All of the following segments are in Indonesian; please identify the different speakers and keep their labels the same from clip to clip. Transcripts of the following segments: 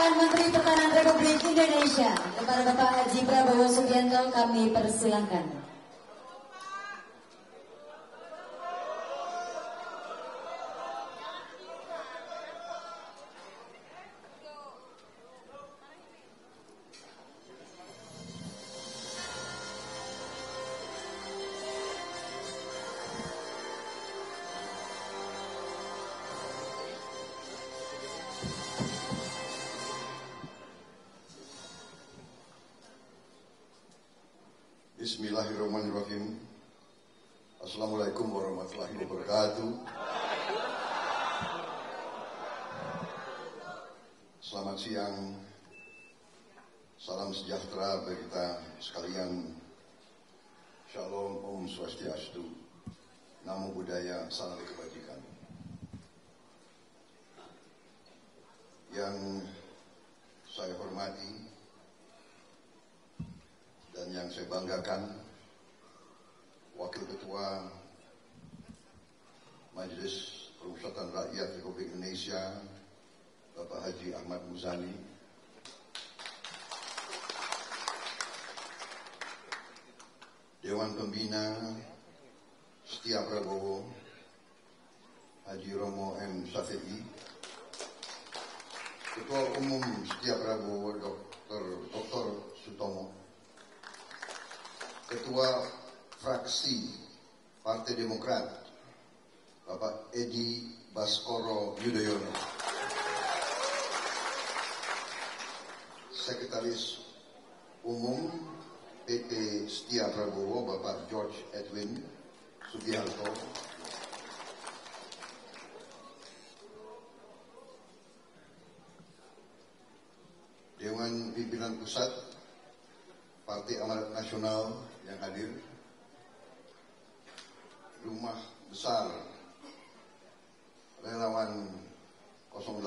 Speaker 1: perkenalkan Menteri Pertahanan Republik Indonesia kepada Bapak Haji Prabowo Subianto, kami persilahkan.
Speaker 2: Bismillahirrahmanirrahim. Assalamualaikum warahmatullahi wabarakatuh. Selamat siang. Salam sejahtera bagi kita sekalian. Shalom, Om Swastiastu. Namo Buddhaya, salam kebajikan. Yang saya hormati dan yang saya banggakan, Wakil Ketua Majelis Permusyawaratan Rakyat Republik Indonesia, Bapak Haji Ahmad Muzani, Dewan Pembina Setia Prabowo, Haji Romo M. Syafi'i, Ketua Umum Setia Prabowo, Dr. Sutomo, Ketua Fraksi Partai Demokrat, Bapak Edi Baskoro Yudhoyono, Sekretaris Umum PT Setia Prabowo, Bapak George Edwin Subianto, Dewan Pimpinan Pusat Partai Amanat Nasional yang hadir, Rumah Besar Relawan 08,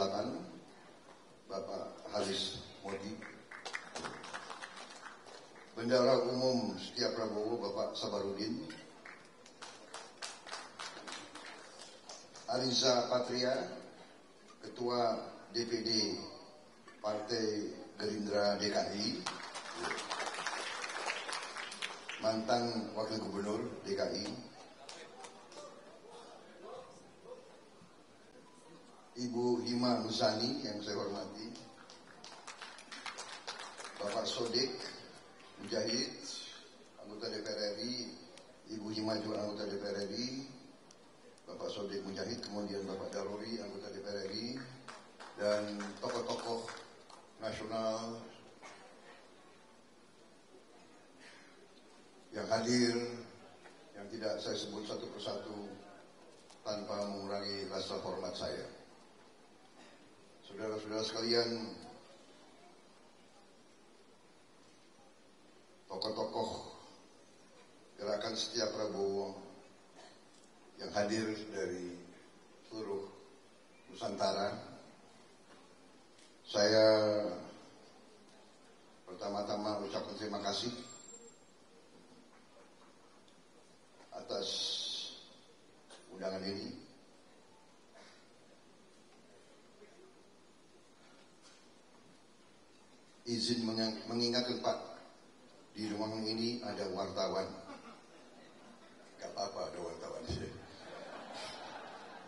Speaker 2: Bapak Haris Modi, Bendahara Umum Setia Prabowo, Bapak Sabarudin, Ariza Patria, Ketua DPD Partai Gerindra DKI, mantan Wakil Gubernur DKI, Ibu Hima Muzani yang saya hormati, Bapak Sodik Mujahid, anggota DPR RI, Ibu Hima juga anggota DPR RI, Bapak Sodik Mujahid, kemudian Bapak Daruri, anggota DPR RI, dan tokoh-tokoh nasional yang hadir, yang tidak saya sebut satu persatu tanpa mengurangi rasa hormat saya. Saudara-saudara sekalian, tokoh-tokoh Gerakan Setia Prabowo yang hadir dari seluruh Nusantara, saya pertama-tama ucapkan terima kasih atas undangan ini. Izin mengingatkan Pak, di ruangan ini ada wartawan. Gak apa-apa ada wartawan.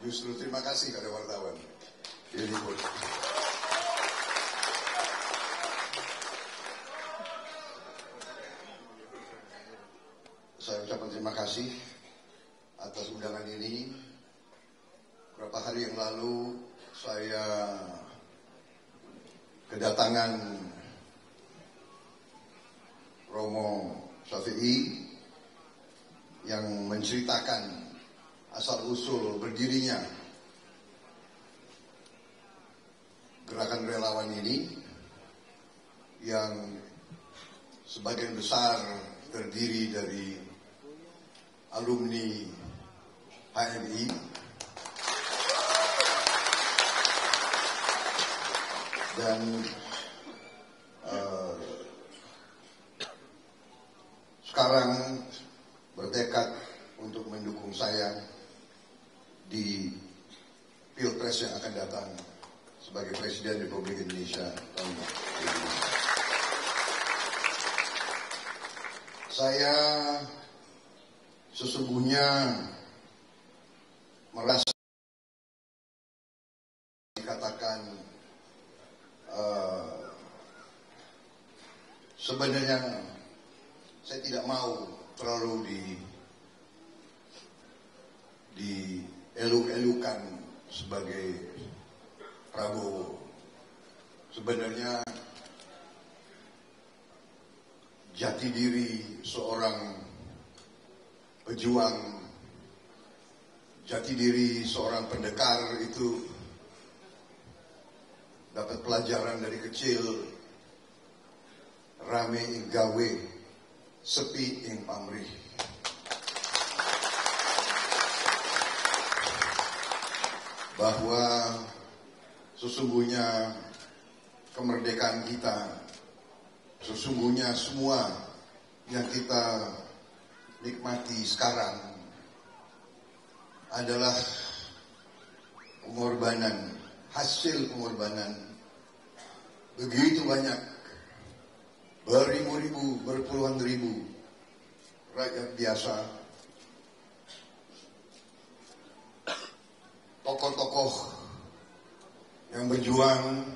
Speaker 2: Justru terima kasih ada wartawan. Diliput. Saya ucapkan terima kasih atas undangan ini. Beberapa hari yang lalu saya kedatangan Romo Syafi'i yang menceritakan asal-usul berdirinya gerakan relawan ini yang sebagian besar terdiri dari alumni HMI, dan sekarang bertekad untuk mendukung saya di Pilpres yang akan datang sebagai presiden. Presiden Republik Indonesia tahun 2020. Saya sesungguhnya merasa dikatakan sebenarnya saya tidak mau terlalu dieluk-elukan sebagai Prabowo. Sebenarnya jati diri seorang pejuang, jati diri seorang pendekar itu dapat pelajaran dari kecil. Rame ing gawe, sepi ing pamrih. Bahwa sesungguhnya kemerdekaan kita, sesungguhnya semua yang kita nikmati sekarang adalah pengorbanan, hasil pengorbanan begitu banyak, beribu-ribu, berpuluhan ribu rakyat biasa, tokoh-tokoh yang berjuang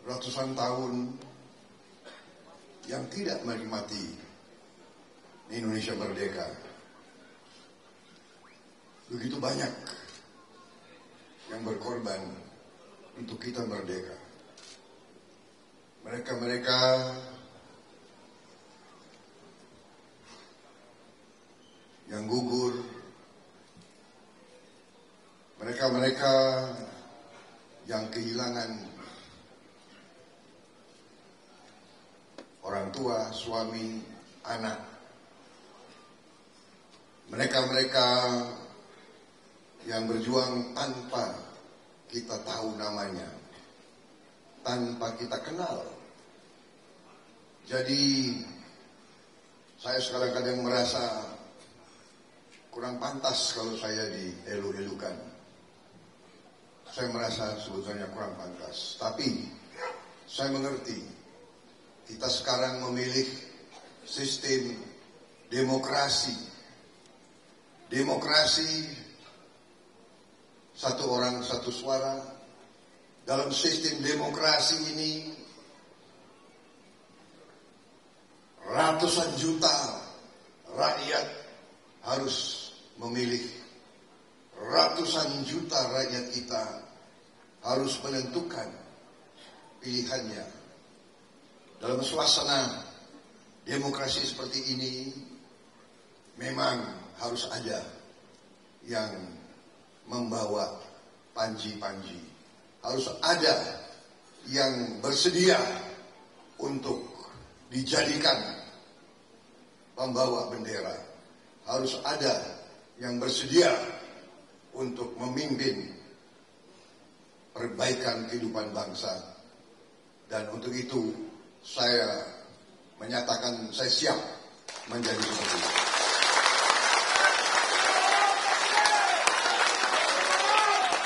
Speaker 2: ratusan tahun yang tidak menikmati Indonesia merdeka. Begitu banyak yang berkorban untuk kita merdeka. Mereka-mereka yang gugur, mereka-mereka yang kehilangan orang tua, suami, anak, mereka-mereka yang berjuang tanpa kita tahu namanya, tanpa kita kenal. Jadi saya kadang-kadang merasa kurang pantas kalau saya dielu-elukan. Saya merasa sebetulnya kurang pantas. Tapi saya mengerti kita sekarang memilih sistem demokrasi. Demokrasi satu orang satu suara. Dalam sistem demokrasi ini ratusan juta rakyat harus memilih. Ratusan juta rakyat kita harus menentukan pilihannya. Dalam suasana demokrasi seperti ini memang harus ada yang membawa panji-panji. Harus ada yang bersedia untuk dijadikan pembawa bendera. Harus ada yang bersedia untuk memimpin perbaikan kehidupan bangsa. Dan untuk itu saya menyatakan saya siap menjadi seperti itu.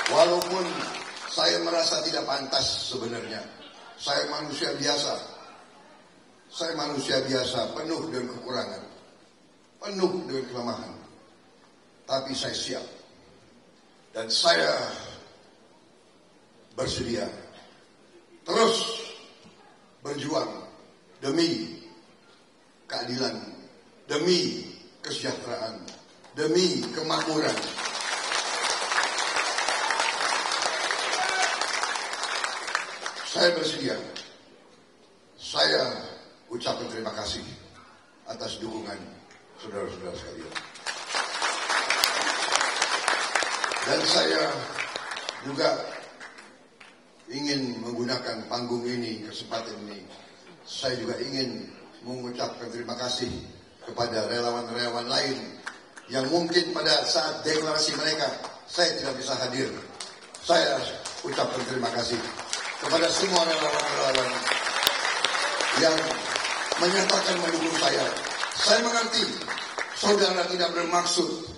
Speaker 2: Walaupun saya merasa tidak pantas sebenarnya. Saya manusia biasa. Saya manusia biasa, penuh dengan kekurangan, penuh dengan kelemahan. Tapi saya siap. Dan saya bersedia terus berjuang demi keadilan, demi kesejahteraan, demi kemakmuran. Saya bersedia. Saya ucapkan terima kasih atas dukungan saudara-saudara sekalian. Dan saya juga ingin menggunakan panggung ini, kesempatan ini. Saya juga ingin mengucapkan terima kasih kepada relawan-relawan lain yang mungkin pada saat deklarasi mereka saya tidak bisa hadir. Saya ucapkan terima kasih kepada semua relawan-relawan yang menyatakan mendukung saya. Saya mengerti saudara tidak bermaksud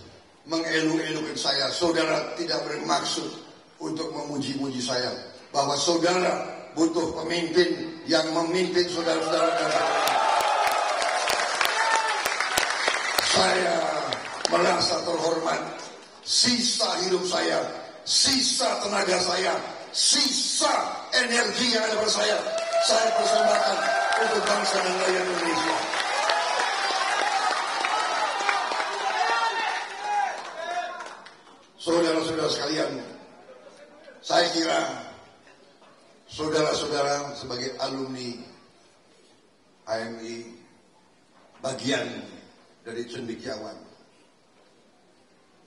Speaker 2: mengelu-elukan saya. Saudara tidak bermaksud untuk memuji-muji saya. bahwa saudara butuh pemimpin yang memimpin saudara-saudara. Saya merasa terhormat. Sisa hidup saya, sisa tenaga saya, sisa energi yang ada pada saya persembahkan untuk bangsa dan rakyat Indonesia. Saudara-saudara sekalian, saya kira saudara-saudara sebagai alumni HMI, bagian dari cendekiawan,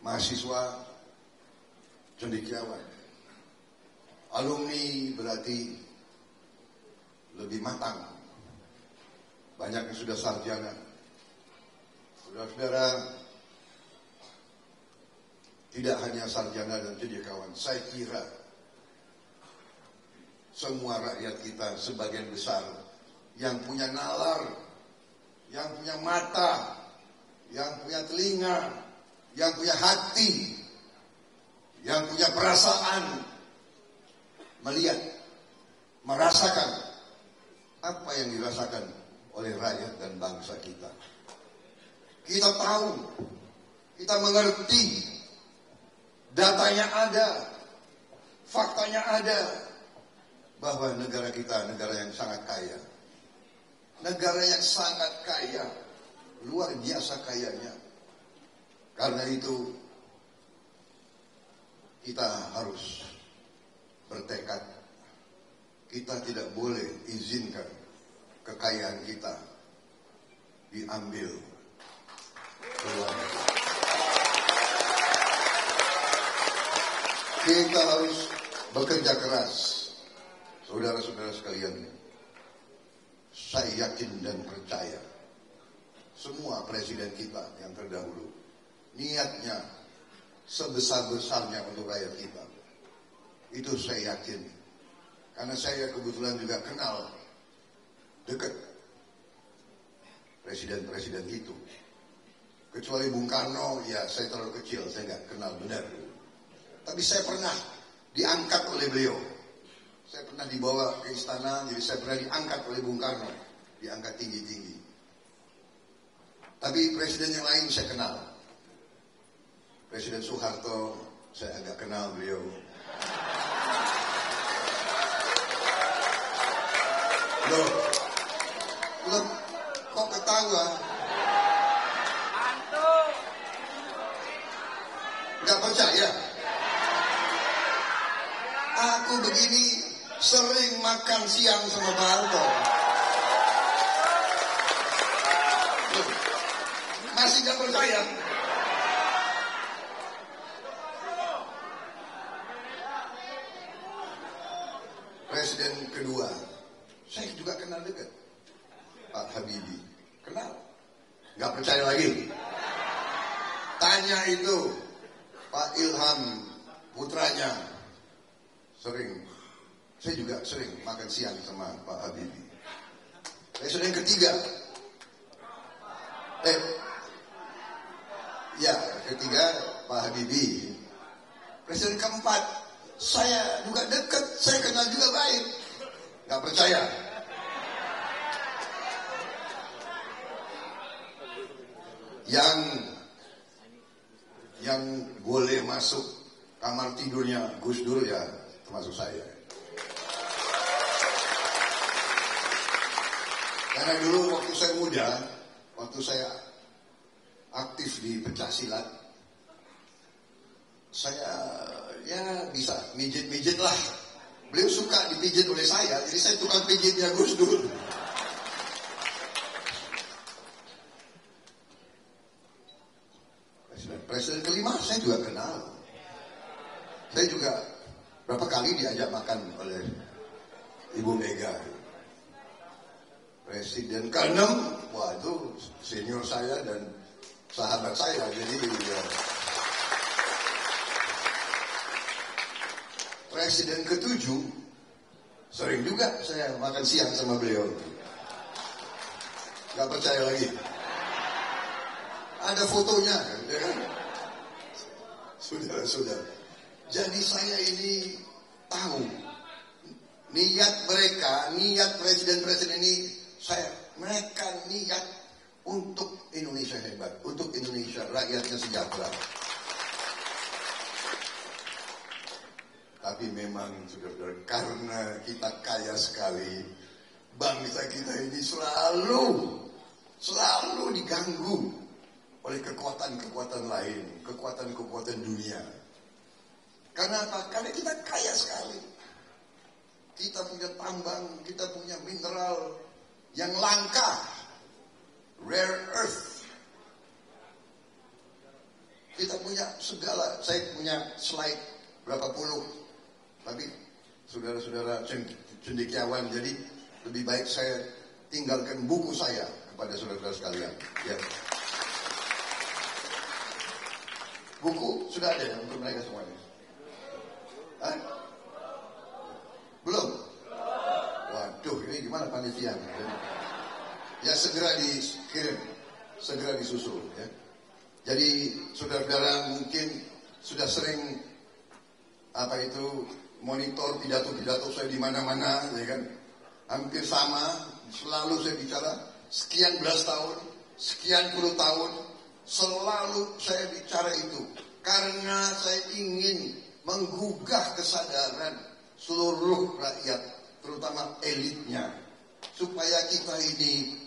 Speaker 2: mahasiswa cendekiawan, alumni berarti lebih matang, banyak yang sudah sarjana. Saudara-saudara, tidak hanya sarjana dan cendekiawan, saya kira semua rakyat kita sebagian besar yang punya nalar, yang punya mata, yang punya telinga, yang punya hati, yang punya perasaan, melihat, merasakan apa yang dirasakan oleh rakyat dan bangsa kita. Kita tahu, kita mengerti, datanya ada, faktanya ada, bahwa negara kita negara yang sangat kaya. Negara yang sangat kaya, luar biasa kayanya. Karena itu kita harus bertekad. Kita tidak boleh izinkan kekayaan kita diambil keluar. Kita harus bekerja keras. Saudara-saudara sekalian, saya yakin dan percaya semua presiden kita yang terdahulu niatnya sebesar-besarnya untuk rakyat kita. Itu saya yakin. Karena saya kebetulan juga kenal dekat presiden-presiden itu. Kecuali Bung Karno, ya saya terlalu kecil, saya nggak kenal benar. Tapi saya pernah diangkat oleh beliau. Saya pernah dibawa ke istana, jadi saya pernah diangkat oleh Bung Karno, diangkat tinggi-tinggi. Tapi presiden yang lain saya kenal. Presiden Soeharto, saya agak kenal beliau. Loh, kok ketawa? Nggak percaya? Aku begini sering makan siang sama Pak Harto. Masih nggak percaya? Presiden kedua, saya juga kenal dekat, Pak Habibie. Kenal? Nggak percaya lagi? Tanya itu Pak Ilham, putranya, sering. Saya juga sering makan siang sama Pak Habibie. Presiden ketiga, ketiga Pak Habibie. Presiden keempat, saya juga dekat, saya kenal juga baik. Nggak percaya? Yang boleh masuk kamar tidurnya Gus Dur ya termasuk saya. Karena dulu waktu saya muda, waktu saya aktif di pencaksilat, saya ya bisa mijit-mijit lah. Beliau suka dipijit oleh saya, jadi saya tukang pijitnya Gus Dur. Presiden kelima saya juga kenal. Saya juga berapa kali diajak makan oleh Ibu Mega. Presiden ke-6, wah itu senior saya dan sahabat saya, jadi ya. Presiden ke-7, sering juga saya makan siang sama beliau. Gak percaya lagi. Ada fotonya, ya kan? Saudara-saudara. Jadi saya ini tahu niat mereka, niat presiden-presiden ini, mereka niat untuk Indonesia hebat, untuk Indonesia rakyatnya sejahtera. Tapi memang saudara, karena kita kaya sekali, bangsa kita ini selalu diganggu oleh kekuatan-kekuatan lain, kekuatan-kekuatan dunia. Karena apa? Karena kita kaya sekali. Kita punya tambang, kita punya mineral yang langka, rare earth. Kita punya segala. Saya punya slide berapa puluh, tapi saudara-saudara cendekiawan, jadi lebih baik saya tinggalkan buku saya kepada saudara-saudara sekalian. Ya. Buku sudah ada ya untuk mereka semuanya? Hah? Belum? Waduh, ini gimana panitia? Ya segera dikirim, segera disusul. Ya. Jadi saudara-saudara mungkin sudah sering monitor pidato-pidato saya di mana-mana, ya kan? Hampir sama, selalu saya bicara sekian belas tahun, sekian puluh tahun, selalu saya bicara itu karena saya ingin menggugah kesadaran seluruh rakyat, terutama elitnya, supaya kita ini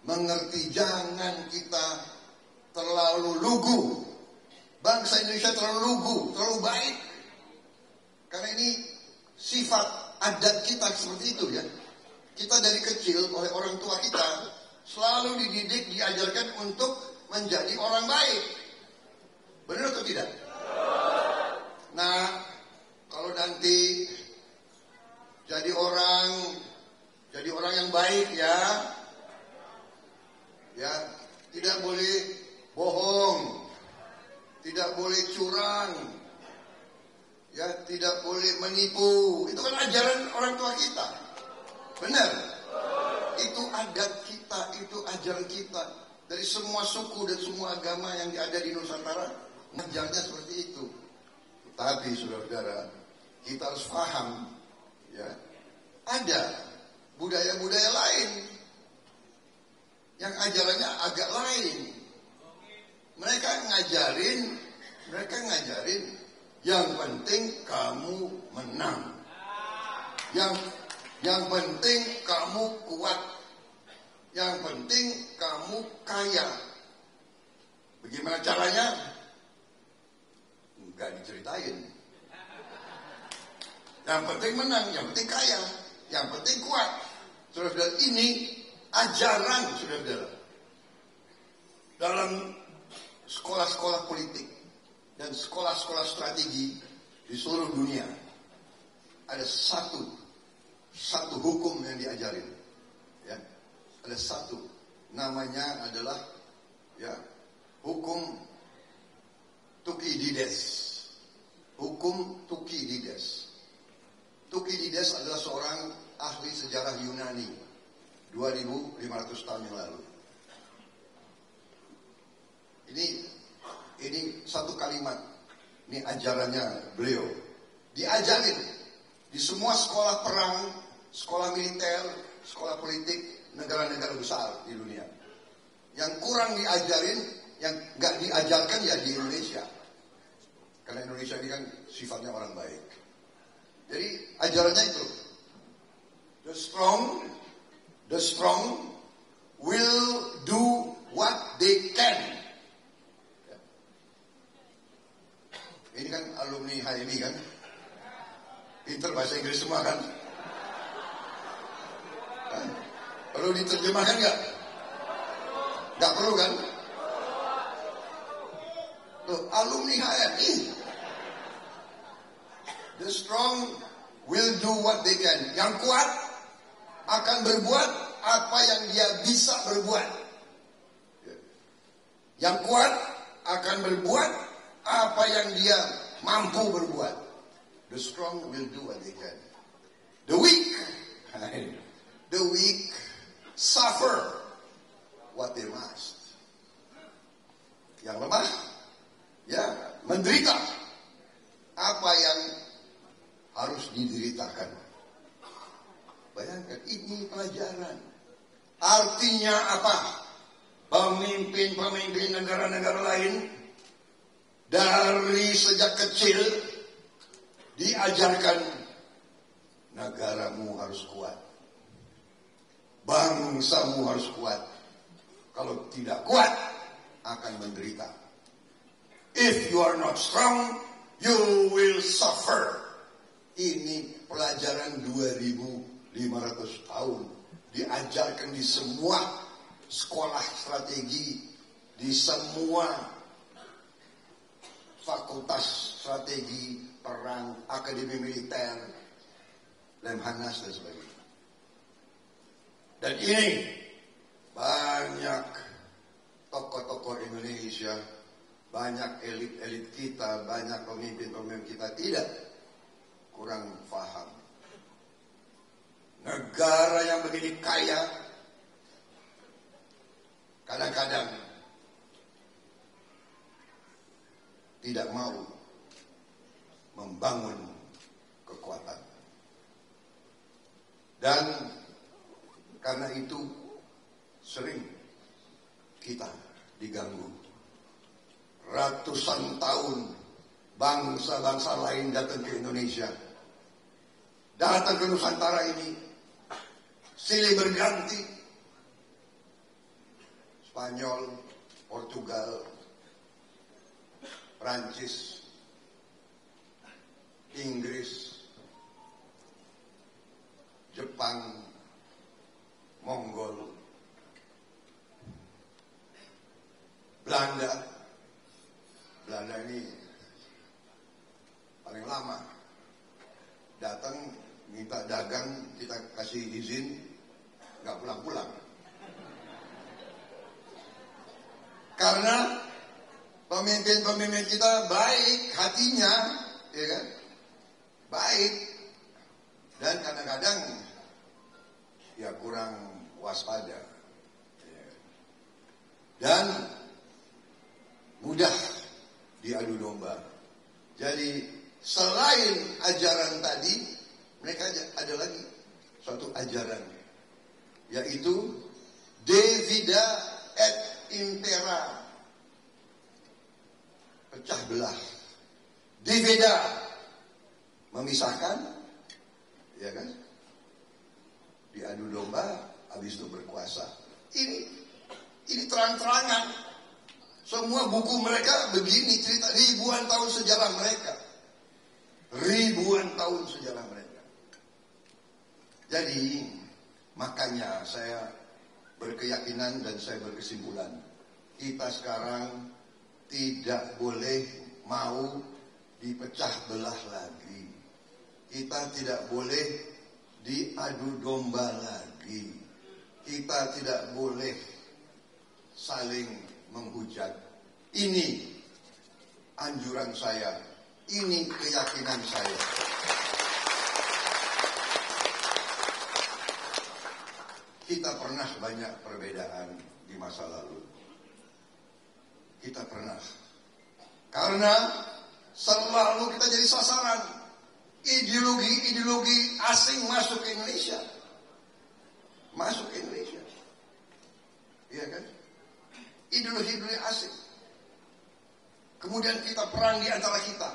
Speaker 2: mengerti, jangan kita terlalu lugu. Bangsa Indonesia terlalu lugu, terlalu baik. Karena ini sifat adat kita seperti itu ya. Kita dari kecil oleh orang tua kita selalu dididik, diajarkan untuk menjadi orang baik. Benar atau tidak? Nah, kalau nanti jadi orang yang baik ya tidak boleh bohong, tidak boleh curang, ya tidak boleh menipu. Itu kan ajaran orang tua kita. Benar? Itu adat kita, itu ajaran kita. Dari semua suku dan semua agama yang ada di Nusantara, mengajarnya seperti itu. Tapi saudara-saudara, kita harus paham, ya, ada budaya-budaya lain yang ajarannya agak lain. Mereka ngajarin yang penting kamu menang. Yang penting kamu kuat. Yang penting kamu kaya. Bagaimana caranya? Enggak diceritain. Yang penting menang, yang penting kaya, yang penting kuat. Saudara-saudara, ini ajaran saudara-saudara dalam sekolah-sekolah politik dan sekolah-sekolah strategi di seluruh dunia. Ada satu hukum yang diajarin, ya. Ada satu, namanya adalah ya hukum Thukydides. Hukum Thukydides. Thukydides adalah seorang ahli sejarah Yunani 2500 tahun yang lalu. Ini satu kalimat, ini ajarannya beliau. Diajarin di semua sekolah perang, sekolah militer, sekolah politik, negara-negara besar di dunia. Yang kurang diajarin, yang nggak diajarkan ya di Indonesia. Karena Indonesia ini kan sifatnya orang baik. Jadi ajarannya itu, the strong will do what they can. Ini kan alumni HMI kan, pinter bahasa Inggris semua kan? Perlu diterjemahkan nggak? Nggak perlu kan? Tuh, alumni HMI. The strong will do what they can. Yang kuat akan berbuat apa yang dia bisa berbuat. Yang kuat akan berbuat apa yang dia mampu berbuat. The strong will do what they can. The weak suffer what they must. Yang lemah, ya, menderita apa yang harus dideritakan. Dan ini pelajaran. Artinya apa? Pemimpin-pemimpin negara-negara lain dari sejak kecil diajarkan negaramu harus kuat. Bangsamu harus kuat. Kalau tidak kuat akan menderita. If you are not strong, you will suffer. Ini pelajaran 2500 tahun diajarkan di semua sekolah strategi, di semua fakultas strategi perang, akademi militer, Lemhanas dan sebagainya. Dan ini banyak tokoh-tokoh Indonesia, banyak elit-elit kita, banyak pemimpin-pemimpin kita tidak kurang paham. Negara yang begini kaya kadang-kadang tidak mau membangun kekuatan. Dan karena itu sering kita diganggu. Ratusan tahun bangsa-bangsa lain datang ke Indonesia, datang ke Nusantara ini, silih berganti. Spanyol, Portugal, Prancis, Inggris, Jepang, Mongol, Belanda ini paling lama datang minta dagang, kita kasih izin, nggak pulang-pulang. Karena pemimpin-pemimpin kita baik hatinya, ya kan? Baik. Dan kadang-kadang ya kurang waspada. Dan mudah diadu domba. Jadi selain ajaran tadi, mereka ada lagi suatu ajaran, yaitu divida et impera, pecah belah. Divida memisahkan, ya kan? Diadu domba, habis itu berkuasa. Ini terang-terangan. Semua buku mereka begini cerita, ribuan tahun sejarah mereka. Ribuan tahun sejarah mereka. Jadi makanya saya berkeyakinan dan saya berkesimpulan, kita sekarang tidak boleh mau dipecah belah lagi. Kita tidak boleh diadu domba lagi. Kita tidak boleh saling menghujat. Ini anjuran saya, ini keyakinan saya. Kita pernah banyak perbedaan di masa lalu. Kita pernah. Karena selalu kita jadi sasaran ideologi asing masuk ke Indonesia. Masuk ke Indonesia. Iya kan? Ideologi asing. Kemudian kita perang di antara kita.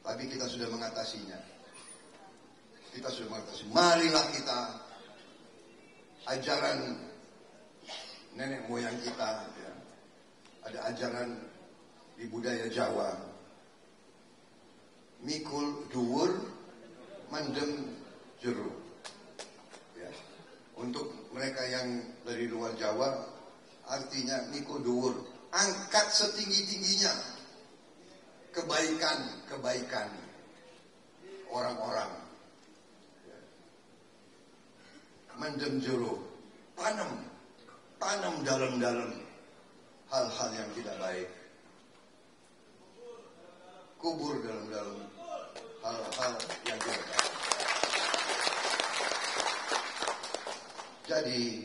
Speaker 2: Tapi kita sudah mengatasinya. Kita sudah mengatasi. Marilah kita ajaran nenek moyang kita. Ya. Ada ajaran di budaya Jawa. Mikul dhuwur mendem jero. Ya. Untuk mereka yang dari luar Jawa, artinya mikul dhuwur, angkat setinggi-tingginya kebaikan orang-orang. Ya. Mendem jero, tanam dalam-dalam hal-hal yang tidak baik. Kubur dalam-dalam hal-hal yang tidak baik. Jadi,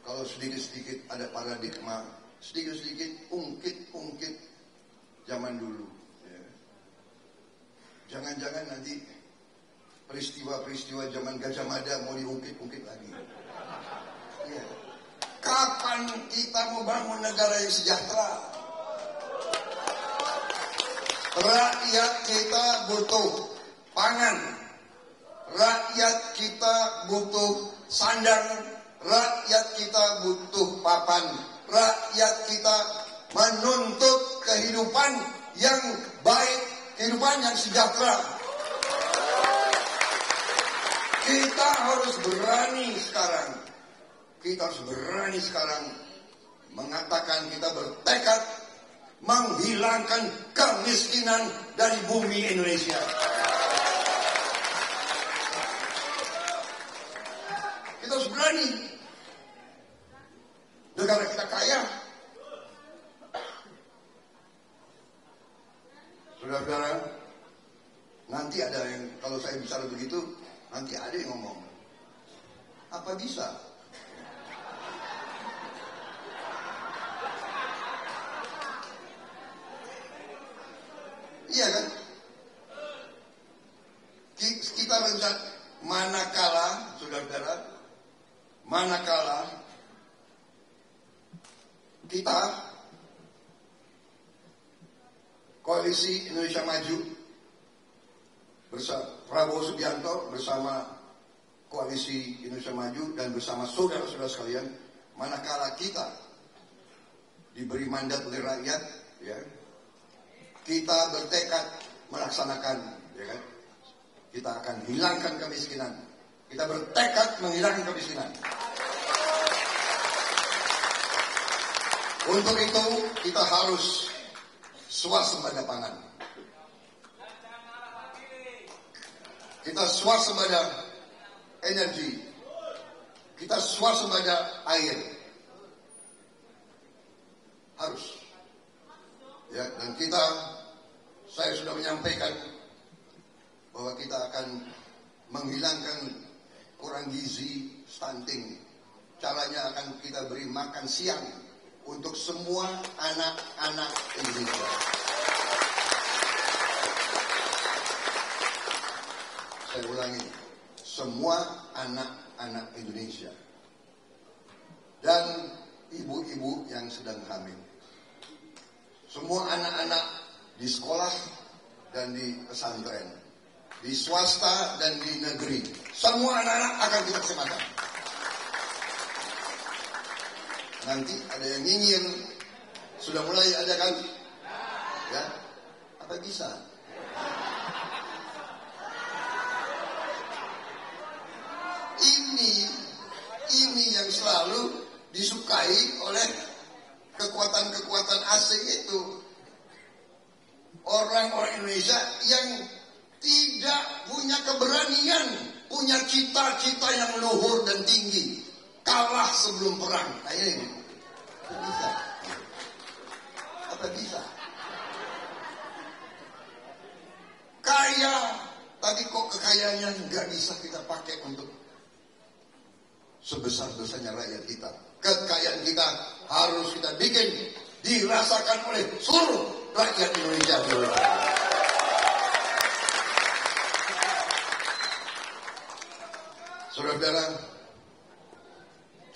Speaker 2: kalau sedikit-sedikit ada paradigma, sedikit-sedikit ungkit-ungkit zaman dulu. Ya. Jangan-jangan nanti peristiwa-peristiwa zaman Gajah Mada mau diungkit-ungkit lagi. Ya. Kapan kita mau bangun negara yang sejahtera? Rakyat kita butuh pangan, rakyat kita butuh sandang, rakyat kita butuh papan, rakyat kita menuntut kehidupan yang baik, kehidupan yang sejahtera. Kita harus berani sekarang. Kita harus berani sekarang mengatakan kita bertekad menghilangkan kemiskinan dari bumi Indonesia. Kita harus berani. Negara kita kaya. Saudara-saudara, nanti ada yang, kalau saya bicara begitu, nanti ada yang ngomong, apa bisa? Iya kan? Kita rencana, manakala, saudara-saudara, manakala kita Koalisi Indonesia Maju bersama Prabowo Subianto bersama Koalisi Indonesia Maju dan bersama saudara-saudara sekalian, manakala kita diberi mandat oleh rakyat, ya, kita bertekad melaksanakan, ya kan? Kita akan hilangkan kemiskinan. Kita bertekad menghilangkan kemiskinan. Untuk itu kita harus swasembada pangan. Kita swasembada energi. Kita swasembada air. Harus. Ya, dan saya sudah menyampaikan bahwa kita akan menghilangkan kurang gizi, stunting. Caranya akan kita beri makan siang untuk semua anak-anak Indonesia. Saya ulangi, semua anak-anak Indonesia dan ibu-ibu yang sedang hamil. Semua anak-anak di sekolah dan di pesantren, di swasta dan di negeri, semua anak-anak akan kita kesempatan. Nanti ada yang nyinyir, sudah mulai ada kan? Ya, apa bisa? Ini yang selalu disukai oleh kekuatan-kekuatan asing itu. Orang-orang Indonesia yang tidak punya keberanian, punya cita-cita yang luhur dan tinggi, kalah sebelum perang. Nah ini bisa. Apa bisa? Kaya, tapi kok kekayaannya nggak bisa kita pakai untuk sebesar-besarnya rakyat kita. Kekayaan kita harus kita bikin dirasakan oleh seluruh rakyat Indonesia. Saudara-saudara,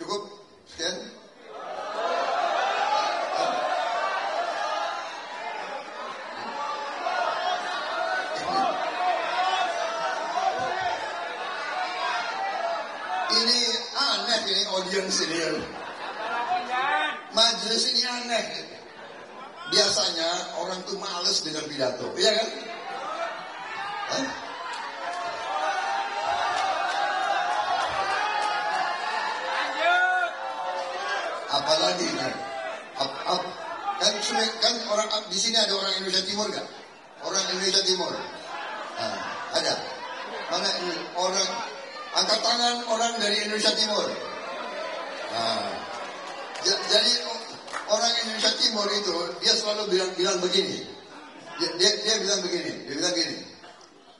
Speaker 2: cukup sekian. Ini aneh ini audiens ini. Majelis ini aneh. Biasanya orang tuh males dengan pidato, iya kan? Hah? Apalagi kan orang di sini ada orang Indonesia Timur kan? Orang Indonesia Timur. Nah, ada. Mana ini orang angkat tangan orang dari Indonesia Timur. Nah, jadi orang Indonesia Timur itu dia selalu bilang begini. Dia bilang begini. Dia bilang gini.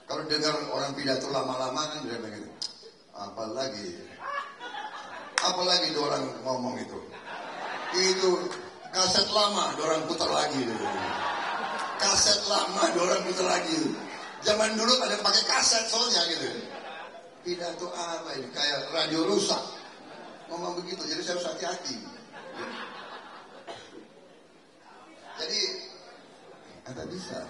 Speaker 2: Kalau dengar orang pidato lama-lama kan dia begini. Apalagi itu orang ngomong itu. Itu kaset lama, orang putar lagi. Kaset lama, orang putar lagi. Zaman dulu ada pakai kaset soalnya gitu. Pidato apa ini? Kayak radio rusak. Ngomong begitu, jadi saya harus hati-hati. Jadi, ada bisa.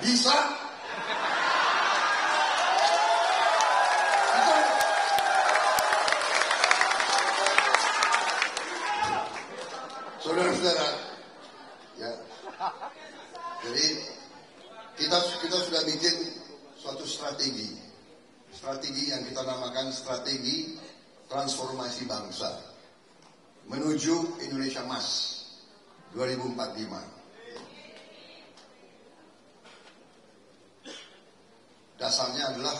Speaker 2: Bisa. Saudara-saudara, ya. Jadi kita sudah bikin suatu strategi yang kita namakan strategi transformasi bangsa menuju Indonesia Emas 2045. Dasarnya adalah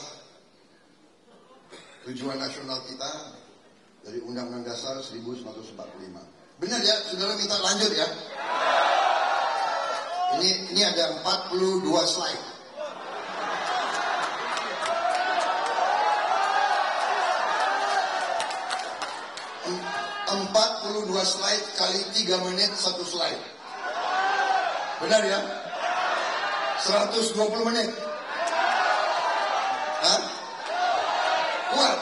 Speaker 2: tujuan nasional kita dari Undang-Undang Dasar 1945. Benar ya, saudara minta lanjut ya. Ini ada 42 slide. Dua slide kali 3 menit 1 slide. Benar ya? 120 menit. Hah? Kuat?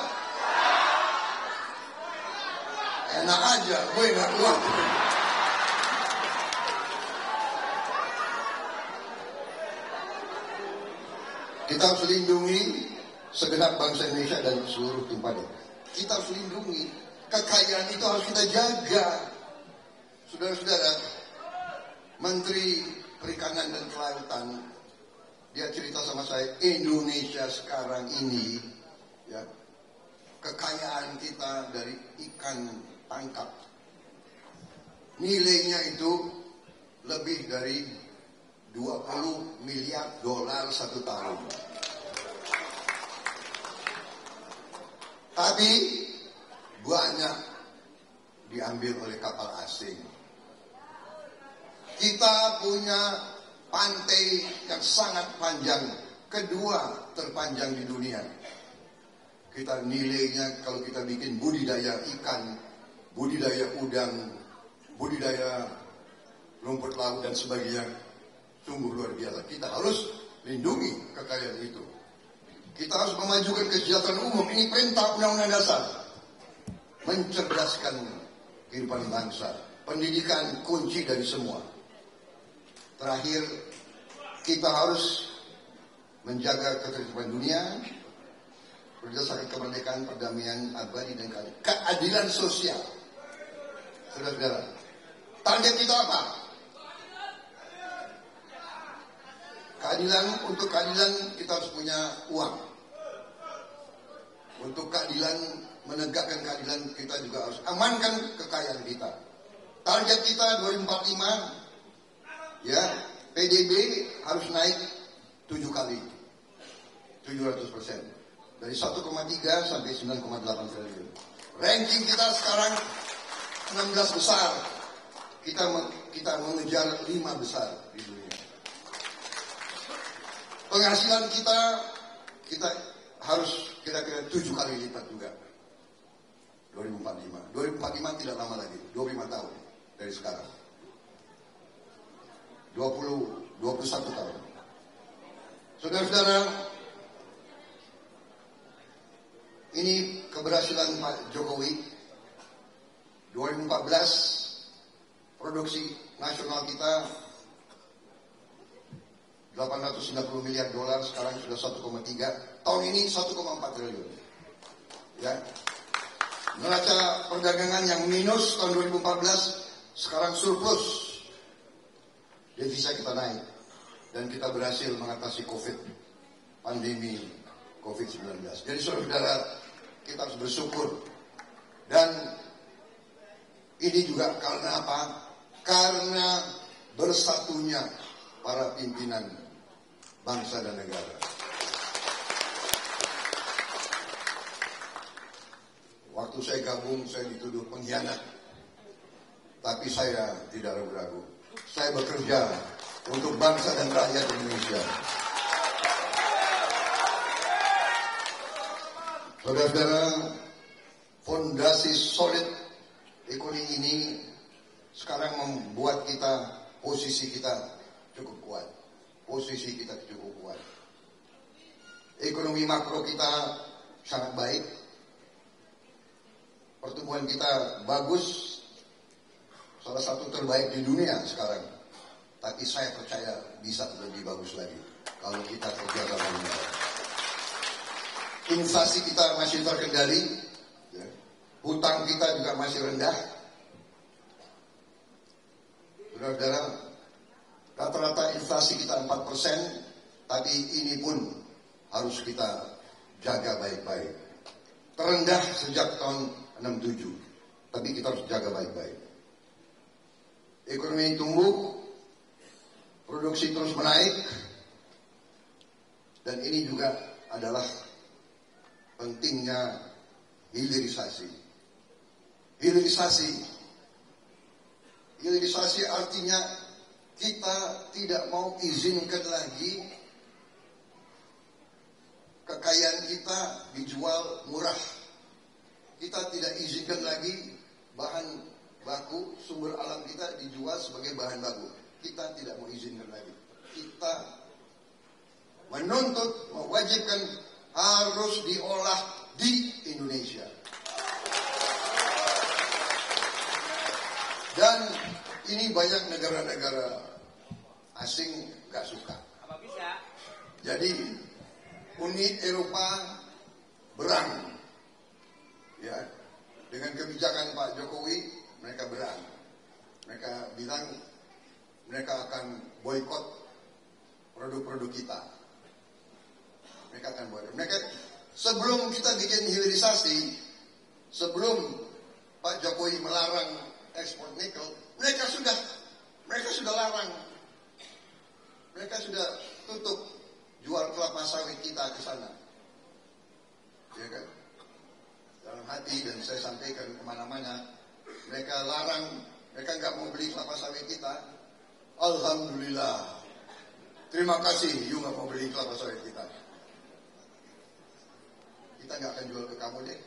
Speaker 2: Enak aja, gue gak kuat. Kita harus lindungi segenap bangsa Indonesia dan seluruh tumpahnya. Kita harus lindungi. Kekayaan itu harus kita jaga. Saudara-saudara, Menteri Perikanan dan Kelautan, dia cerita sama saya, Indonesia sekarang ini, ya, kekayaan kita dari ikan tangkap, nilainya itu lebih dari 20 miliar dolar 1 tahun. Tapi banyak diambil oleh kapal asing. Kita punya pantai yang sangat panjang, kedua terpanjang di dunia. Kita nilainya kalau kita bikin budidaya ikan, budidaya udang, budidaya rumput laut dan sebagainya, sungguh luar biasa. Kita harus lindungi kekayaan itu. Kita harus memajukan kesejahteraan umum. Ini perintah Undang-Undang Dasar. Mencerdaskan kehidupan bangsa. Pendidikan kunci dari semua. Terakhir, kita harus menjaga ketertiban dunia berdasarkan kemerdekaan, perdamaian abadi dan keadilan sosial. Saudara-saudara, target kita apa? Keadilan, untuk keadilan kita harus punya uang. Untuk keadilan, menegakkan keadilan, kita juga harus amankan kekayaan kita. Target kita 2045, ya, PDB harus naik 7 kali, 700%. Dari 1,3 sampai 9,8 triliun. Ranking kita sekarang 16 besar. Kita mengejar 5 besar di dunia. Penghasilan kita harus kira-kira 7 kali lipat juga. 2045. 2045 tidak lama lagi, 25 tahun dari sekarang. 21 tahun. Saudara-saudara, ini keberhasilan Pak Jokowi. 2014 produksi nasional kita 890 miliar dolar, sekarang sudah 1,3. Tahun ini 1,4 triliun. Ya. Neraca perdagangan yang minus tahun 2014 sekarang surplus. Devisa kita naik dan kita berhasil mengatasi pandemi COVID-19. Jadi saudara-saudara, kita harus bersyukur. Dan ini juga karena apa? Karena bersatunya para pimpinan bangsa dan negara. Waktu saya gabung, saya dituduh pengkhianat. Tapi saya tidak ragu-ragu. Saya bekerja untuk bangsa dan rakyat Indonesia. Saudara-saudara, fondasi solid ekonomi ini sekarang membuat posisi kita cukup kuat. Posisi kita cukup kuat. Ekonomi makro kita sangat baik. Pertumbuhan kita bagus. Salah satu terbaik di dunia sekarang. Tapi saya percaya bisa lebih bagus lagi kalau kita kerja sama. Inflasi kita masih terkendali, ya. Hutang kita juga masih rendah. Saudara-saudara, rata-rata inflasi kita 4%, tapi ini pun harus kita jaga baik-baik. Terendah sejak tahun 67, tapi kita harus jaga baik-baik. Ekonomi tumbuh, produksi terus menaik, dan ini juga adalah pentingnya hilirisasi. Hilirisasi artinya kita tidak mau izinkan lagi kekayaan kita dijual murah. Kita tidak izinkan lagi bahan baku, sumber alam kita dijual sebagai bahan baku. Kita tidak mau izinkan lagi. Kita menuntut, mewajibkan harus diolah di Indonesia. Dan ini banyak negara-negara asing gak suka.
Speaker 3: Apa bisa?
Speaker 2: Jadi Uni Eropa berang, ya, dengan kebijakan Pak Jokowi mereka berang. Mereka bilang mereka akan boikot produk-produk kita. Mereka akan boikot. Mereka sebelum kita bikin hilirisasi, sebelum Pak Jokowi melarang ekspor nikel, mereka sudah larang. Mereka sudah tutup jual kelapa sawit kita ke sana. Ya kan? Dalam hati, dan saya sampaikan kemana-mana, mereka larang, mereka nggak mau beli kelapa sawit kita. Alhamdulillah. Terima kasih, you nggak mau beli kelapa sawit kita. Kita nggak akan jual ke kamu deh.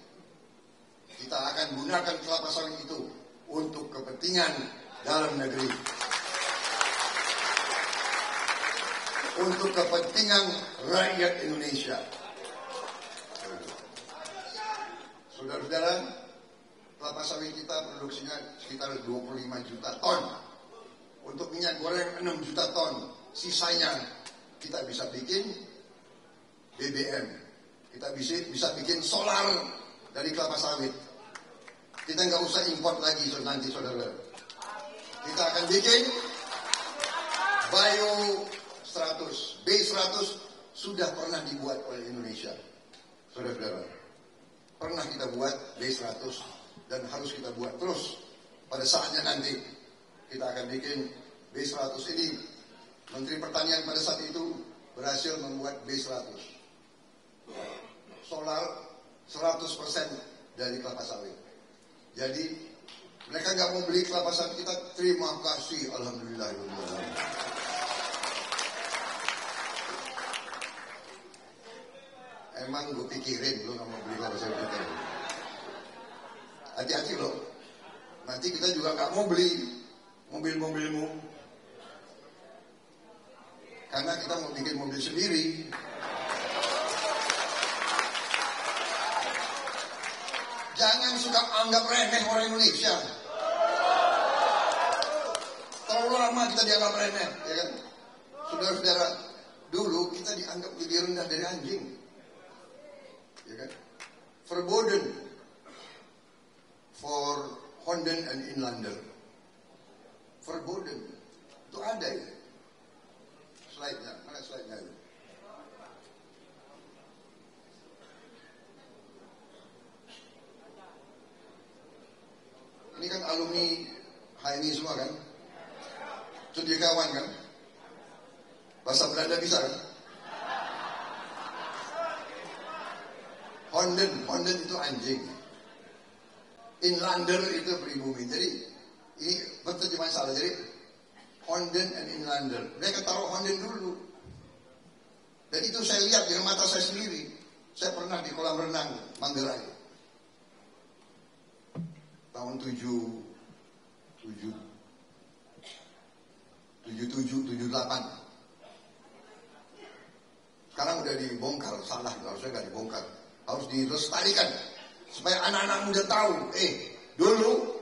Speaker 2: Kita akan gunakan kelapa sawit itu untuk kepentingan dalam negeri. Untuk kepentingan rakyat Indonesia. Saudara-saudara, kelapa sawit kita produksinya sekitar 25 juta ton. Untuk minyak goreng 6 juta ton. Sisanya kita bisa bikin BBM. Kita bisa bikin solar dari kelapa sawit. Kita nggak usah import lagi nanti, saudara. Kita akan bikin Bio 100, B100 sudah pernah dibuat oleh Indonesia, saudara-saudara. Pernah kita buat B100 dan harus kita buat terus. Pada saatnya nanti kita akan bikin B100 ini. Menteri Pertanian pada saat itu berhasil membuat B100. Solar 100% dari kelapa sawit. Jadi mereka nggak mau beli kelapa sawit kita. Terima kasih, alhamdulillah. Emang gue pikirin lo nggak mau beli kelapa sawit kita. Hati-hati loh. Nanti kita juga nggak mau beli mobil-mobilmu. Karena kita mau bikin mobil sendiri. Jangan suka anggap remeh orang Indonesia. Terlalu lama kita dianggap remeh, ya kan? Saudara-saudara, dulu kita dianggap lebih rendah dari anjing, ya kan? Verboden for Honden and Inlander. Verboden itu ada ya. Slide-nya, mana slide-nya itu? Ini kan alumni HMI semua kan? Cendekiawan kan? Bahasa Belanda bisa kan? Honden itu anjing. Inlander itu pribumi. Jadi ini berterjemahan salah. Jadi Honden and Inlander. Mereka taruh Honden dulu. Dan itu saya lihat dengan mata saya sendiri. Saya pernah di kolam renang Manggarai. tahun 77-78. Sekarang udah dibongkar, salah, harusnya nggak dibongkar. Harus dilestarikan supaya anak-anak muda tahu, dulu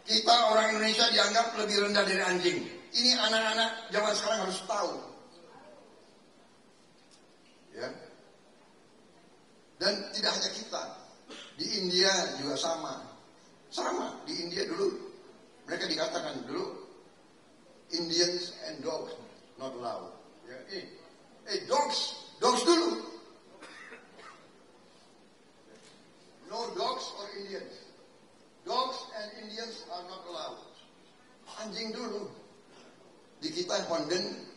Speaker 2: kita orang Indonesia dianggap lebih rendah dari anjing. Ini anak-anak zaman sekarang harus tahu. Ya. Dan tidak hanya kita, di India juga sama. Sama, di India dulu mereka dikatakan dulu Indians and dogs not allowed. Ya, dogs dulu. No dogs or Indians. Dogs and Indians are not allowed. Anjing dulu. Di kita Honden,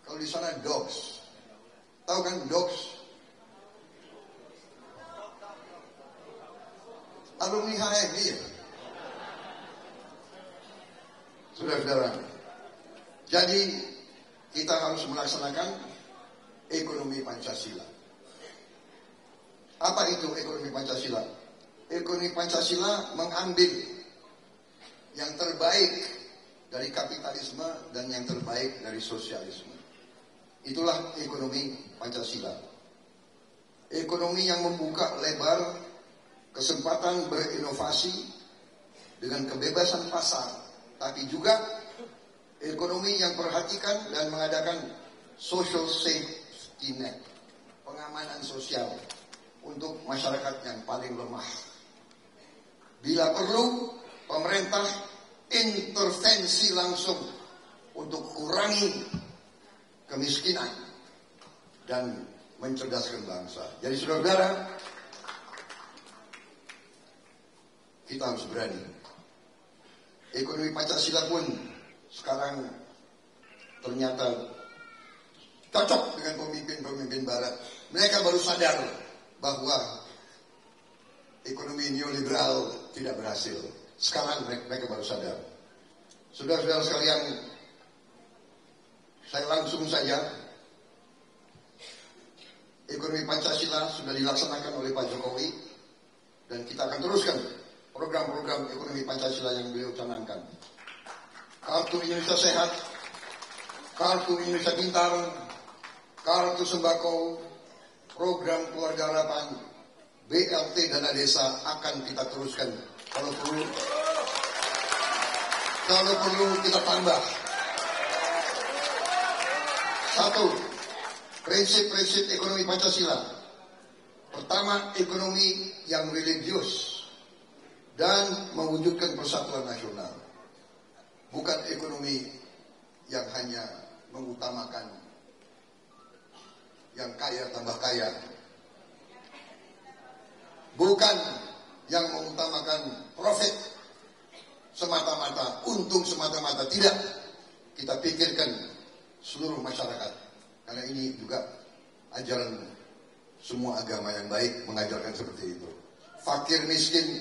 Speaker 2: kalau di sana dogs. Tahu kan dogs? Alumni HMI ya? Saudara-saudara. Jadi kita harus melaksanakan ekonomi Pancasila. Apa itu ekonomi Pancasila? Ekonomi Pancasila mengambil yang terbaik dari kapitalisme dan yang terbaik dari sosialisme. Itulah ekonomi Pancasila. Ekonomi yang membuka lebar kesempatan berinovasi dengan kebebasan pasar, tapi juga ekonomi yang perhatikan dan mengadakan social safety net, pengamanan sosial untuk masyarakat yang paling lemah. Bila perlu, pemerintah intervensi langsung untuk kurangi kemiskinan dan mencerdaskan bangsa. Jadi saudara-saudara, kita harus berani. Ekonomi Pancasila pun sekarang ternyata cocok dengan pemimpin-pemimpin Barat. Mereka baru sadar bahwa ekonomi neoliberal tidak berhasil. Sekarang mereka baru sadar. Saudara-saudara sekalian, saya langsung saja, ekonomi Pancasila sudah dilaksanakan oleh Pak Jokowi dan kita akan teruskan program-program ekonomi Pancasila yang beliau canangkan. Kartu Indonesia Sehat, Kartu Indonesia Pintar, Kartu Sembako, program Keluarga Harapan, BLT dana desa akan kita teruskan. Kalau perlu kita tambah. Satu, prinsip-prinsip ekonomi Pancasila. Pertama, ekonomi yang religius dan mewujudkan persatuan nasional. Bukan ekonomi yang hanya mengutamakan yang kaya tambah kaya. Bukan yang mengutamakan profit semata-mata, untung semata-mata. Tidak. Kita pikirkan seluruh masyarakat. Karena ini juga ajaran semua agama yang baik mengajarkan seperti itu. Fakir miskin